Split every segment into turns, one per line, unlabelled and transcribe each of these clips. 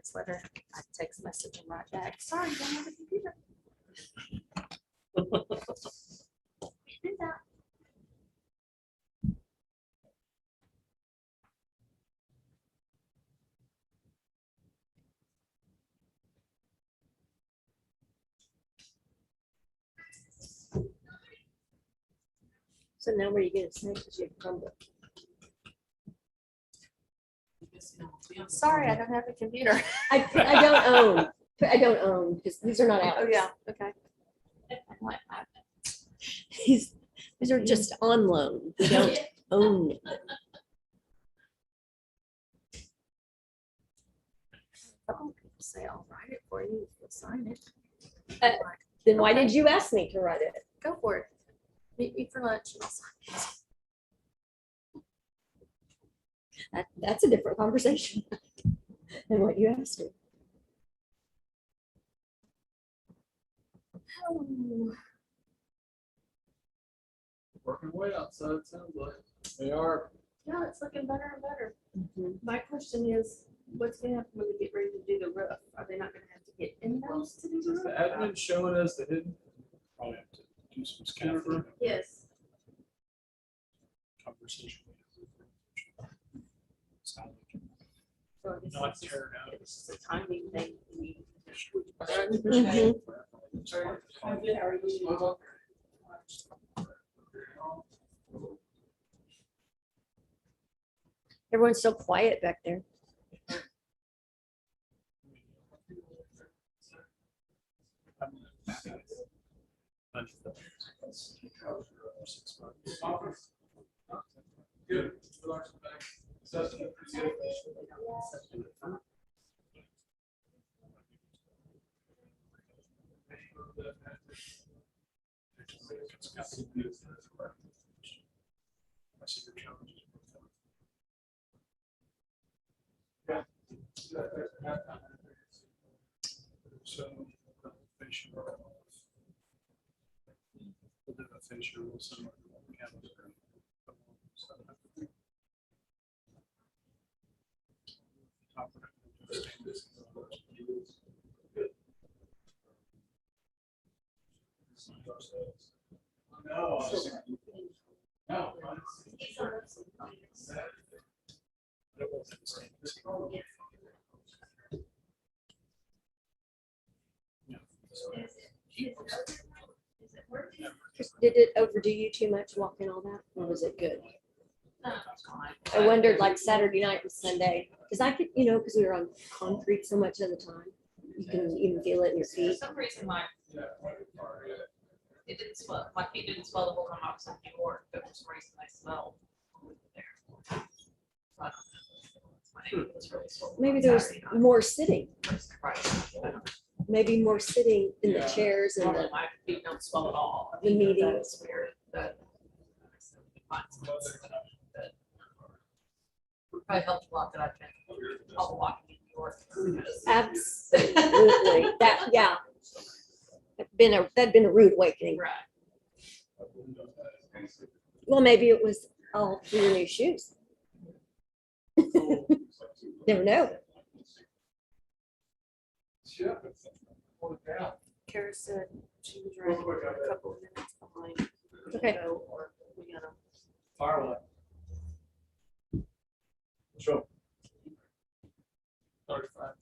just let her text message and write back. Sorry, don't have a computer. Do that.
So now where are you gonna say, because you have Chromebook?
Sorry, I don't have a computer.
I don't own, because these are not ours.
Oh, yeah, okay.
These are just on loan. We don't own it.
Oh, people say I'll write it for you. You'll sign it.
Then why did you ask me to write it?
Go for it. Meet me for lunch and I'll sign it.
That's a different conversation than what you asked me.
Oh,
Working way outside, it sounds like. They are.
yeah, it's looking better and better. My question is, what's gonna happen when we get ready to do the roof? Are they not gonna have to get in those to do the
Is the
roof?
admin showing us the hidden?
Probably have to do some scaffolding
Yes.
conversation. Sound like
So this
Not
is just-
tear it out.
It's just a timing thing.
Mhm. Everyone's so quiet back there.
Good.
So, facial. We'll do a facial somewhere on the calendar. Top of
Did it overdo you too much walking all that, or was it good? I wondered like Saturday night and Sunday, because I could, because we were on concrete so much of the time. You can even feel it in your
For
feet.
some reason, it didn't swell. My feet didn't swell the whole time I was in New York, but for some reason I smelled there. So I don't know. My ankle was really swollen
Maybe
on
there was
Saturday night.
more sitting,
Right.
maybe more sitting in the chairs and
Normally my feet don't swell at all.
The meeting.
That's weird, but. Probably helped a lot that I've been all walking in New York.
absolutely, that'd been a rude awakening.
Right.
Well, maybe it was all for your new shoes. Never know.
Kara said she was running a couple of minutes behind.
Okay.
So, or we gotta.
Fire away. Sure. 35.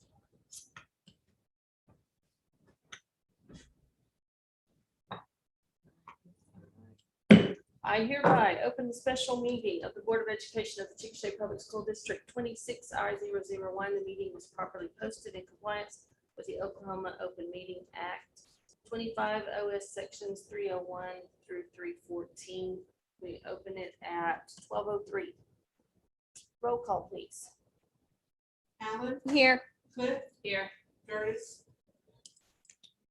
I hereby open the special meeting of the Board of Education of the Chickasha Public School District 26R001. The meeting was properly posted in compliance with the Oklahoma Open Meeting Act, 25 OS sections 301 through 314. We open it at 12:03. Roll call, please.
Allen,
Here.
Cliff,
Here.
Curtis,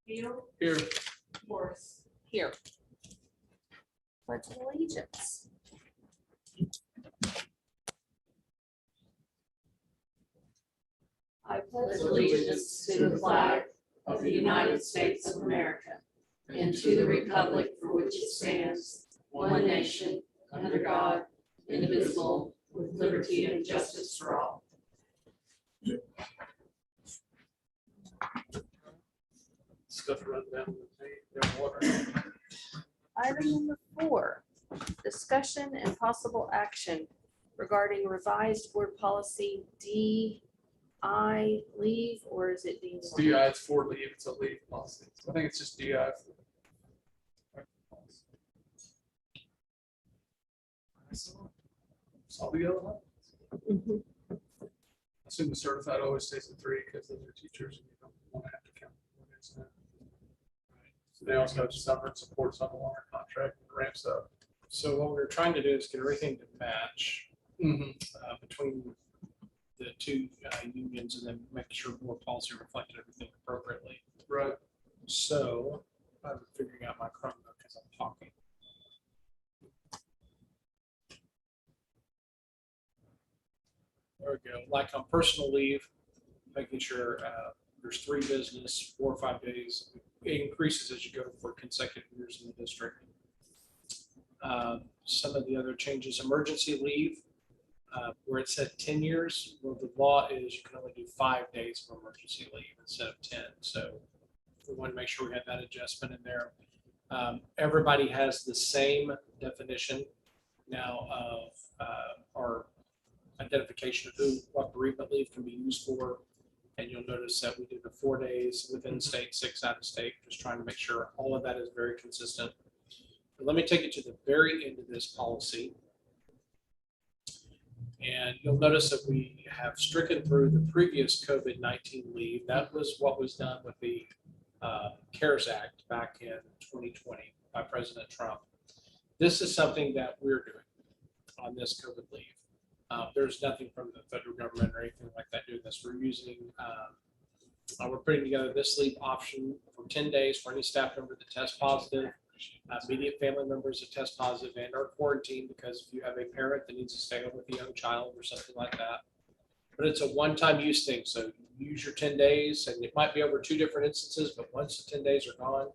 Neal,
Here.
Morris.
Here. Pledge of allegiance.
I pledge allegiance to the flag of the United States of America and to the republic for which it stands, one nation, under God, indivisible, with liberty and justice for all.
stuff run down the water.
Item number 4, discussion and possible action regarding revised board policy DI leave, or is it D?
It's DI, it's for leave, it's a leave policy. So I think it's just DI. Saw the other one.
Mhm.
I assume the certified always stays at 3 because those are teachers and you don't want to have to count. So they also have summer and supports on the longer contract and ramps up.
So what we're trying to do is get everything to match between the two unions and then make sure board policy reflected everything appropriately.
Right.
So I'm figuring out my Chromebook as I'm talking. There we go. Like on personal leave, making sure there's 3 business, 4 or 5 days. It increases as you go for consecutive years in the district. Some of the other changes, emergency leave, where it said 10 years, well, the law is you can only do 5 days of emergency leave instead of 10. So we want to make sure we have that adjustment in there. Everybody has the same definition now of our identification of what bereavement leave can be used for. And you'll notice that we did the 4 days within state, 6 out of state, just trying to make sure all of that is very consistent. But let me take you to the very end of this policy. And you'll notice that we have stricken through the previous COVID-19 leave. That was what was done with the CARES Act back in 2020 by President Trump. This is something that we're doing on this COVID leave. There's nothing from the federal government or anything like that doing this. We're using, we're putting together this leave option for 10 days for any staff member that tests positive, immediate family members that test positive and are quarantined, because if you have a parent that needs to stay home with a young child or something like that. But it's a one-time use thing. So you use your 10 days and it might be over 2 different instances, but once the 10 days are gone,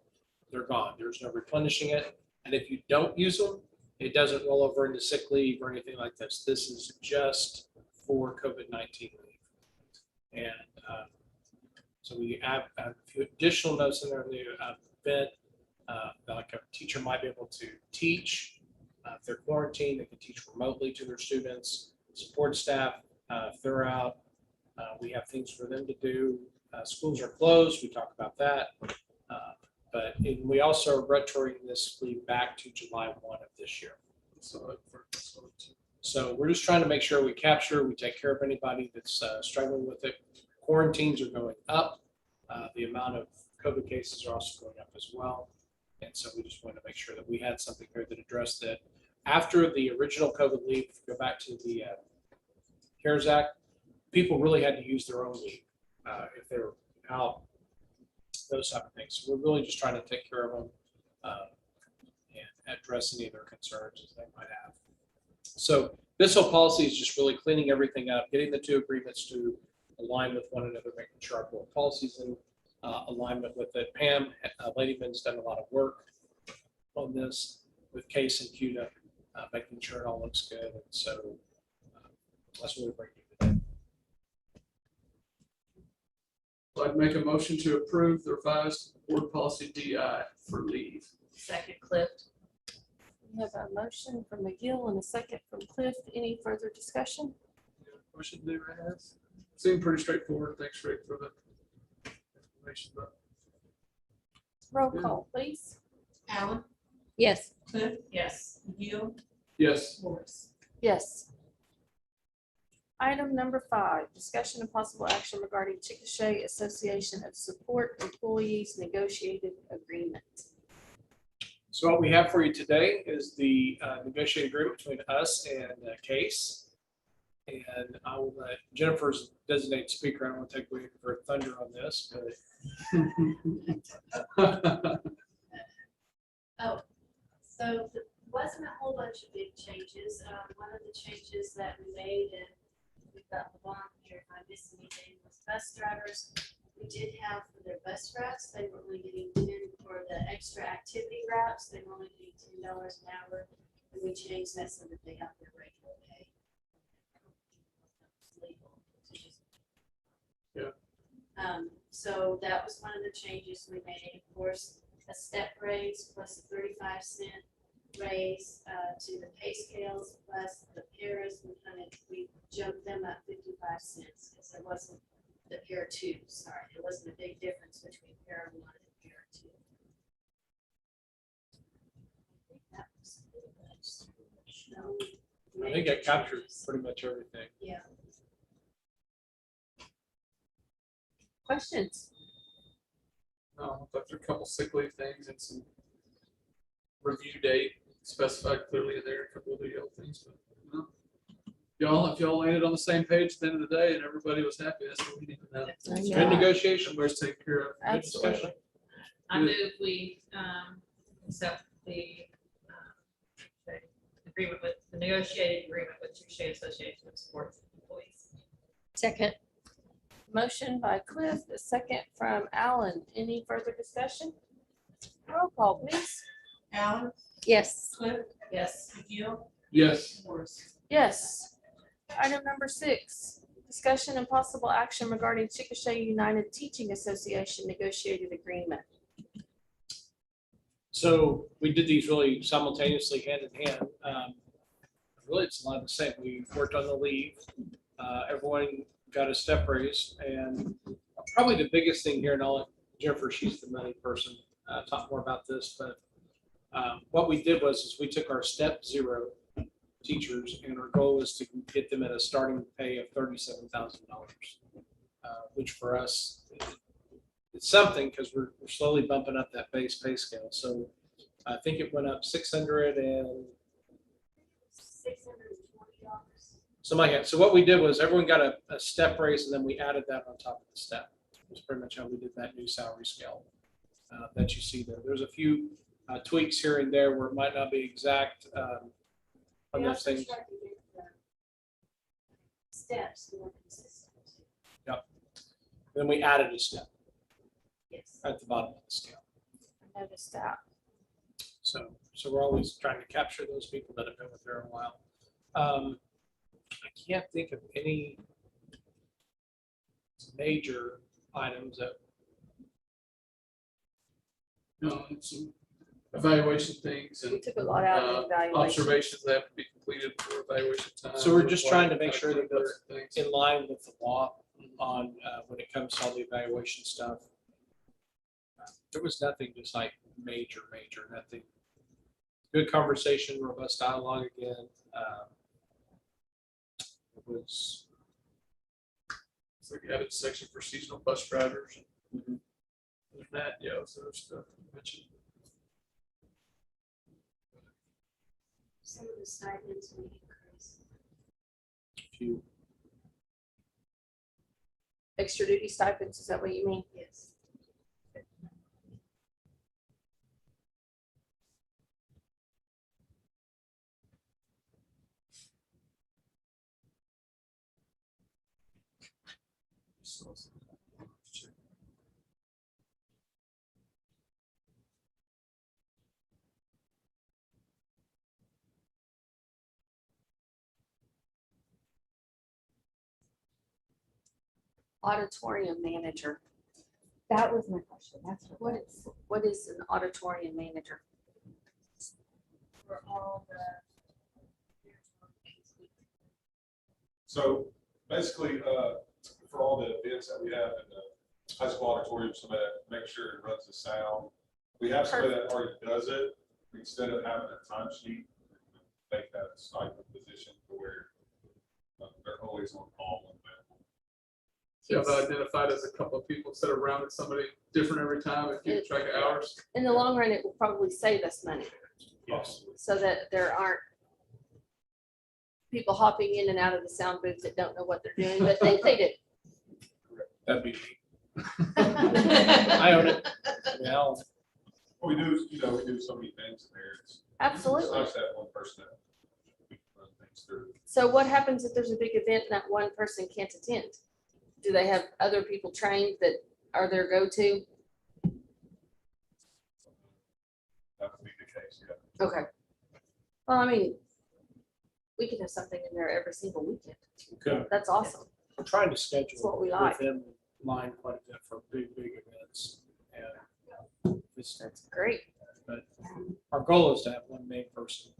they're gone. There's no replenishing it. And if you don't use them, it doesn't roll over into sick leave or anything like this. This is just for COVID-19 leave. And so we have a few additional notes in there. The event, like a teacher might be able to teach. If they're quarantined, they can teach remotely to their students. Support staff, if they're out, we have things for them to do. Schools are closed. We talk about that. But we also are retroing this leave back to July 1 of this year. So we're just trying to make sure we capture, we take care of anybody that's struggling with it. Quarantines are going up. The amount of COVID cases are also going up as well. And so we just wanted to make sure that we had something here that addressed that. After the original COVID leave, if you go back to the CARES Act, people really had to use their own leave if they were out, those type of things. So we're really just trying to take care of them and address any of their concerns as they might have. So this whole policy is just really cleaning everything up, getting the 2 agreements to align with one another, making sure our board policies in alignment with it. Pam Ladyman's done a lot of work on this with Case and CUDA, making sure it all looks good. And so that's what we're bringing today.
So I'd make a motion to approve the revised board policy DI for leave.
Second, Cliff.
We have a motion from McGill and a second from Cliff. Any further discussion?
Motion to do right. Seemed pretty straightforward. Thanks, Rick, for the information. But
Roll call, please.
Allen,
Yes.
Cliff,
Yes.
Hill,
yes,
Morris.
Yes. Item number 5, discussion and possible action regarding Chickasha Association of Support Employees Negotiated Agreement.
So what we have for you today is the negotiated agreement between us and Case. And I will let Jennifer's designated speaker. I don't want to take away her thunder on this, but
Oh, so there wasn't a whole bunch of big changes. One of the changes that we made, and we've got the bond here, if I miss anything, was bus drivers. We did have for their bus routes, they were only getting 10 for the extra activity routes. They were only getting $10 an hour. And we changed that so that they got their regular pay. It's legal to just-
Yeah.
So that was one of the changes we made. Of course, a step raise plus a 35-cent raise to the pay scales plus the paras. We jumped them up 55 cents because there wasn't the para two. Sorry, there wasn't a big difference between para one and para two. That was pretty much. No
I think
major
I captured
changes.
pretty much everything.
Yeah.
Questions?
But there are a couple sick leave things and some review date specified clearly in there, a couple of the other things, but, you know. If y'all landed on the same page at the end of the day and everybody was happy, that's what we need to know.
It's good negotiation.
Somebody's taken care of.
Good discussion.
I move we accept the agreement with, the negotiated agreement with Chickasha Association of Sports Employees.
Second.
Motion by Cliff, a second from Alan. Any further discussion? Roll call, please.
Allen,
Yes.
Cliff,
Yes.
McGill,
Yes.
Morris.
Yes. Item number 6, discussion and possible action regarding Chickasha United Teaching Association negotiated agreement.
So we did these really simultaneously hand in hand. Really, it's a lot of the same. We worked on the leave. Everyone got a step raise, and probably the biggest thing here, and I'll let Jennifer, she's the money person, talk more about this, but what we did was we took our step 0 teachers, and our goal was to get them at a starting pay of $37,000, which for us, it's something because we're slowly bumping up that base pay scale. So I think it went up 600 and
$620.
something like that. So what we did was everyone got a step raise, and then we added that on top of the step. That's pretty much how we did that new salary scale that you see there. There's a few tweaks here and there where it might not be exact on
We
those
also
things.
tried to get the steps more consistent.
Then we added a step
Yes.
at the bottom of the scale.
I noticed that.
So we're always trying to capture those people that have been with there a while. I can't think of any major items that,
No, some evaluation things
We
and
took a lot out of the evaluation.
observations that have to be completed for evaluation time.
So we're just trying to make sure that those-
Things.
in line with the law on when it comes to all the evaluation stuff. There was nothing just like major, nothing. Good conversation, robust dialogue again. It was,
So we added a section for seasonal bus drivers. There's that, yeah, so there's stuff mentioned.
Some of the stipends we increased.
few.
Extra duty stipends, is that what you mean?
Yes.
Auditorium manager.
That was my question. That's
What is an auditorium manager?
For all the.
So basically, for all the events that we have in the high school auditorium, somebody that makes sure it runs the sound. We have somebody that already does it, instead of having a timesheet, make that a stipend position to where they're always on call.
So I've identified as a couple of people instead of rounding somebody different every time and keep track of hours.
In the long run, it will probably save us money
Yes.
so that there aren't people hopping in and out of the sound booth that don't know what they're doing, but think they do.
That'd be me. I own it. Yeah,
We do, we do so many things in there. It's
Absolutely.
nice to have one person that we can run things through.
So what happens if there's a big event and that one person can't attend? Do they have other people trained that are their go-to?
That would be the case, yeah.
Okay. Well, I mean, we could have something in there every single weekend.
good.
That's awesome.
I'm trying to
That's
schedule
what we
with
like.
them line quite a bit for big events. And
That's great.
but our goal is to have one main person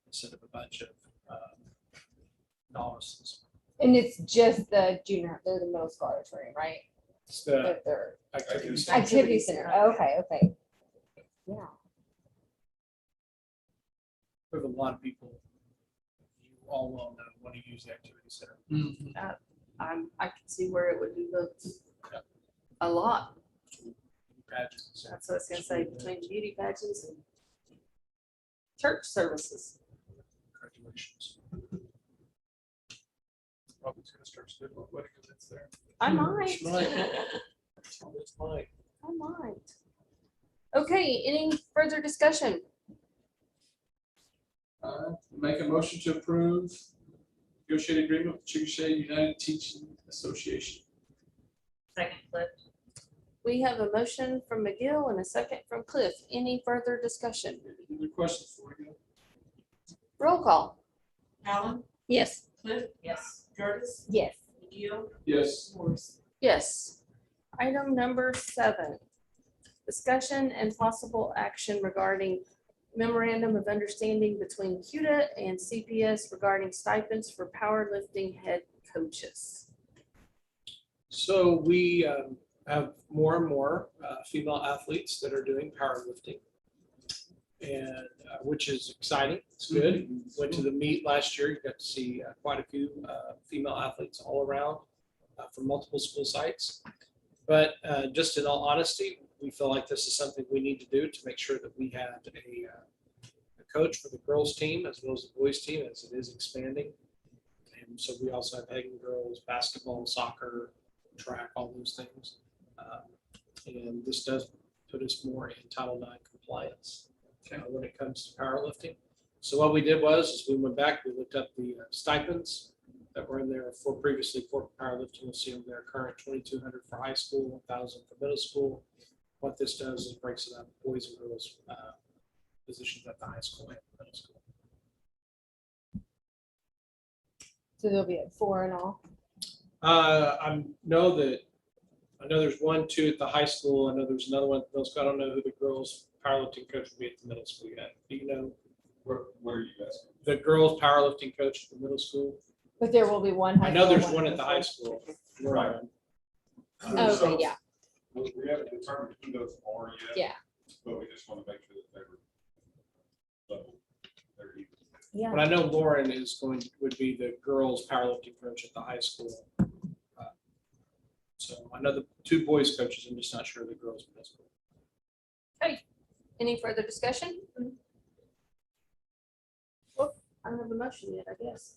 instead of a bunch of novices.
And it's just the junior, they're the middle school auditorium, right?
It's the
They're
activity
Activity
center.
activity center. Okay. Yeah.
We have a lot of people you all well know want to use the activity center.
I can see where it would be booked a lot.
Pageants.
That's what I was gonna say, between beauty pageants and church services.
Graduations.
Probably gonna start doing wedding events there.
I might.
It's fine.
I might. Okay, any further discussion?
Make a motion to approve negotiated agreement with Chickasha United Teaching Association.
Second, Cliff.
We have a motion from McGill and a second from Cliff. Any further discussion?
Any other questions before we go?
Roll call.
Allen,
Yes.
Cliff,
Yes.
Curtis,
Yes.
McGill,
Yes.
Morris.
Yes. Item number 7. Discussion and possible action regarding memorandum of understanding between CUDA and CPS regarding stipends for powerlifting head coaches.
So we have more and more female athletes that are doing powerlifting, and which is exciting. It's good. Went to the meet last year. You got to see quite a few female athletes all around from multiple school sites. But just in all honesty, we feel like this is something we need to do to make sure that we have a coach for the girls team as well as the boys team, as it is expanding. And so we also have Hagen girls, basketball, soccer, track, all those things. And this does put us more in Title IX compliance when it comes to powerlifting. So what we did was we went back, we looked up the stipends that were in there for previously for powerlifting. You'll see them there, current 2,200 for high school, 1,000 for middle school. What this does is breaks it up, boys and girls positions at the high school and middle school.
So there'll be 4 in all.
I know there's 1, 2 at the high school. I know there's another one. Those I don't know who the girls powerlifting coach will be at the middle school yet. Do you know
What are you asking?
the girls powerlifting coach at the middle school?
But there will be one.
I know there's one at the high school.
Right.
Oh,
So,
okay, yeah.
We haven't determined who those are yet.
Yeah.
But we just want to make sure that they were level. They're even.
Yeah.
But I know Lauren would be the girls powerlifting coach at the high school. So I know the 2 boys coaches. I'm just not sure the girls middle school.
Any further discussion? Well, I don't have a motion yet, I guess.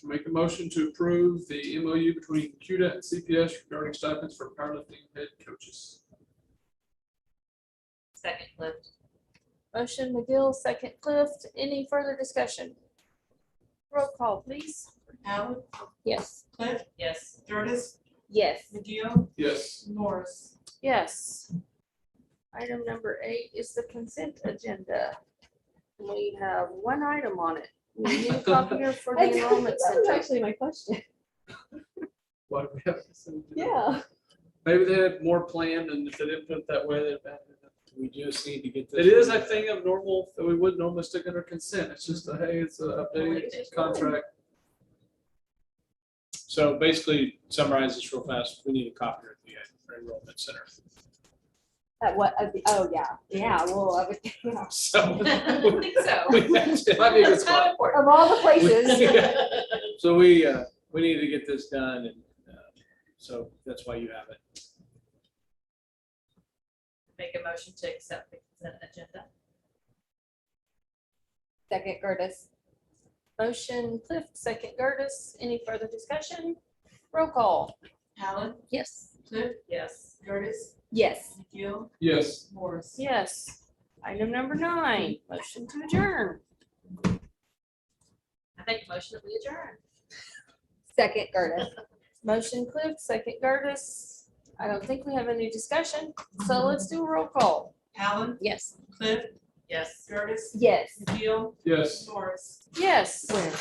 Make a motion to approve the MOU between CUDA and CPS regarding stipends for powerlifting head coaches.
Second, Cliff.
Motion McGill, second Cliff. Any further discussion? Roll call, please.
Allen,
Yes.
Cliff,
Yes.
Curtis,
Yes.
McGill,
Yes.
Morris.
Yes. Item number 8 is the consent agenda. We have 1 item on it. We need a copier for the enrollment
That was
center.
actually my question.
Why do we have to send it?
Yeah.
Maybe they had more planned, and if they didn't put it that way, they'd abandon it.
We just need to get this.
It is a thing of normal that we would normally stick under consent. It's just hey, it's an updated contract.
So basically, summarize this real fast. We need a copier at the enrollment center.
At what? Oh, yeah. Yeah. Well, I would, yeah.
So
I don't think so.
It might be a good
It's not
spot.
important.
Of all the places.
So we need to get this done, and so that's why you have it.
Make a motion to accept the consent agenda.
Second, Curtis.
Motion Cliff, second Gertis. Any further discussion? Roll call.
Allen,
Yes.
Cliff,
Yes.
Curtis,
Yes.
McGill,
Yes.
Morris.
Yes. Item number 9, motion to adjourn.
I make motion that we adjourn.
Second, Curtis.
Motion Cliff, second Gertis. I don't think we have any discussion, so let's do a roll call.
Allen,
Yes.
Cliff,
Yes.
Curtis,
Yes.
McGill,
Yes.
Morris.
Yes.
Where?